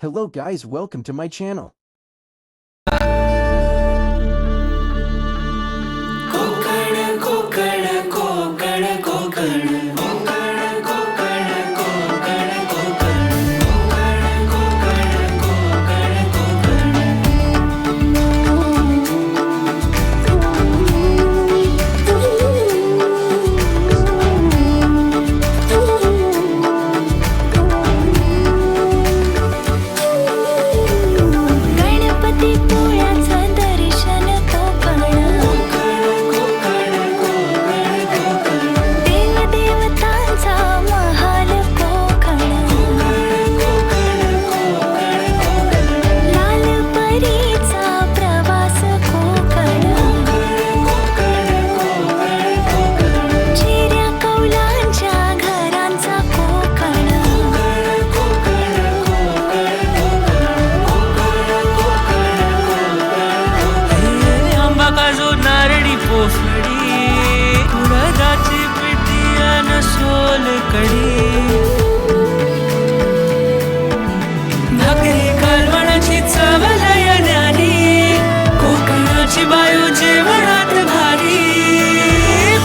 Hello guys, welcome to my channel. Konkan Konkan Konkan Konkan Konkan Konkan Konkan Konkan Konkan Konkan Ganpati पोळ्याचं दर्शन कोकण देवदेवतांचा महाल कोकण लाल परीचा प्रवास कोकण चिऱ्या कौलांच्या घरांचा कोकण आंबा काजू नारळी पोफळी उडदाची पिठी अन सोलकढी भाकरी कालवणाची चव लय न्यारी कोकणाची बायू जेवणात भारी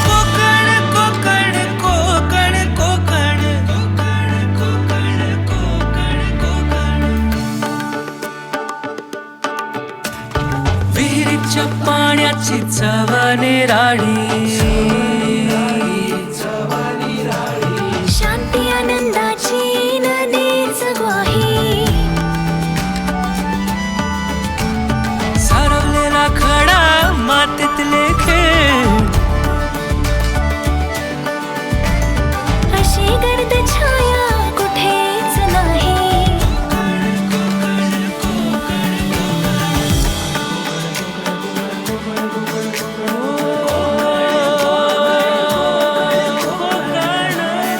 कोकण कोकण कोकण कोकण कोकण कोकण कोकण विहिरीच्या पाण्याची चव निराळी शांती आनंदाची नदीच ग्वाही सारवलेला खडा मातीतले खेळ अशी गर्द छाया कुठेच नाही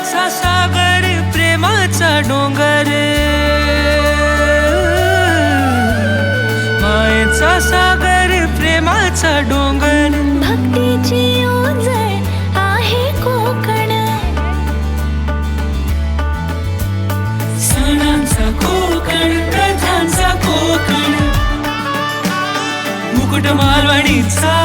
सा सागर प्रेमाचा डोंगर मायेचा सागर प्रेमाचा डोंगर भक्तीची ओंजळ आहे कोकण सणांचा कोकण प्रथांचा कोकण मुकुट मालवणीचा